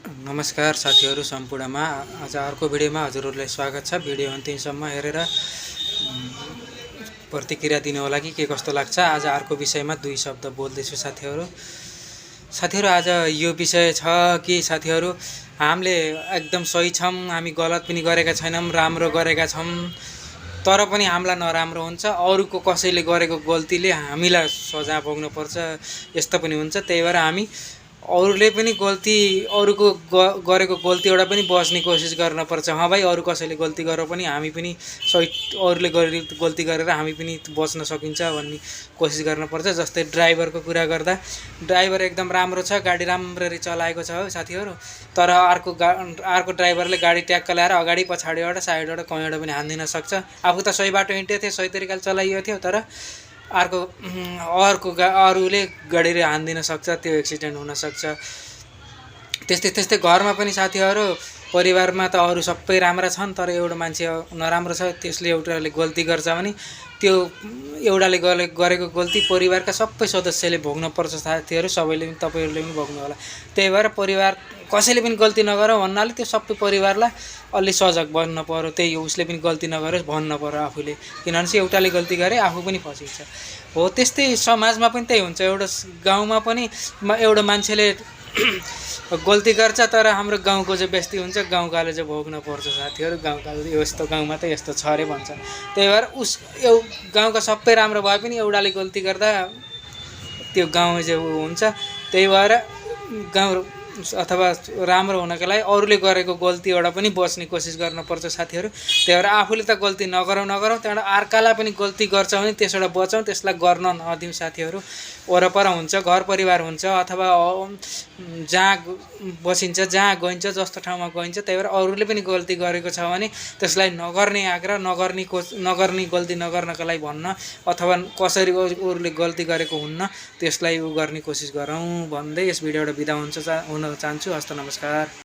नमस्कार साथीहरू सम्पूर्णमा। आज अर्को भिडियोमा हजुरहरूलाई स्वागत छ। भिडियो अन्तिमसम्म हेरेर प्रतिक्रिया दिनु होला कि के कस्तो लाग्छ। आज अर्को विषयमा दुई शब्द बोल्दैछु साथीहरू। आज यो विषय छ कि साथीहरू, हामीले एकदम सही छौँ, हामी गलत पनि गरेका छैनौँ, राम्रो गरेका छौँ, तर पनि हामीलाई नराम्रो हुन्छ। अरूको कसैले गरेको गल्तीले हामीलाई सजाय भोग्नुपर्छ, यस्तो पनि हुन्छ। त्यही भएर हामी अरूले पनि गल्ती, अरूको गरेको गल्तीबाट पनि बच्ने कोसिस गर्नुपर्छ। हाँ भाइ, अरू कसैले गल्ती गरेर पनि हामी पनि सही, अरूले गल्ती गरेर हामी पनि बच्न सकिन्छ भन्ने कोसिस गर्नुपर्छ। जस्तै ड्राइभरको कुरा गर्दा, ड्राइभर एकदम राम्रो छ, गाडी राम्ररी चलाएको छ हो साथीहरू, तर अर्को ड्राइभरले गाडी ट्याक्क ल्याएर अगाडि पछाडिबाट साइडबाट कहीँबाट पनि हानिदिन सक्छ। आफू त सही बाटो हिँड्दै थियो, सही तरिकाले चलाइएको थियो, तर अरूले गाडीले हानिदिन सक्छ, त्यो एक्सिडेन्ट हुनसक्छ। त्यस्तै घरमा पनि साथीहरू, परिवारमा त अरू सबै राम्रा छन्, तर एउटा मान्छे नराम्रो छ, त्यसले एउटाले गल्ती गर्छ भने त्यो एउटाले गरेको गल्ती परिवारका सबै सदस्यले भोग्नुपर्छ साथीहरू। सबैले पनि, तपाईँहरूले पनि भोग्नु होला। त्यही भएर परिवार कसैले पनि गल्ती नगर भन्नाले त्यो सबै परिवारलाई अलि सजग बन्न पर्यो। त्यही हो, उसले पनि गल्ती नगरोस् भन्न पर्यो आफूले, किनभने चाहिँ एउटाले गल्ती गरे आफू पनि फसिन्छ हो। त्यस्तै समाजमा पनि त्यही हुन्छ। एउटा गाउँमा पनि एउटा मान्छेले गल्ती गर्छ, तर हाम्रो गाउँको चाहिँ बेस्ती हुन्छ, गाउँकाले चाहिँ भोग्न पर्छ साथीहरू। गाउँकाले यस्तो, गाउँमा त यस्तो छ अरे भन्छ। त्यही भएर गाउँका सबै राम्रो भए पनि एउटाले गल्ती गर्दा त्यो गाउँ चाहिँ हुन्छ। त्यही भएर गाउँ अथवा राम्रो हुनको लागि अरूले गरेको गल्तीबाट पनि बच्ने कोसिस गर्नुपर्छ साथीहरू। त्यही भएर आफूले त गल्ती नगरौँ, त्यहाँबाट अर्कालाई पनि गल्ती गर्छ भने त्यसबाट बचौँ, त्यसलाई गर्न नदिउँ साथीहरू। वरपर हुन्छ, घर परिवार हुन्छ, अथवा जहाँ बसिन्छ, जहाँ गइन्छ, जस्तो ठाउँमा गइन्छ, त्यही भएर अरूले पनि गल्ती गरेको छ भने त्यसलाई नगर्ने आग्रह, नगर्ने गल्ती नगर्नको लागि भन्न, अथवा कसरी अरूले गल्ती गरेको हुन्न त्यसलाई गर्ने कोसिस गरौँ भन्दै यस भिडियोबाट बिदा हुन चाहन्छु। हस्त नमस्कार।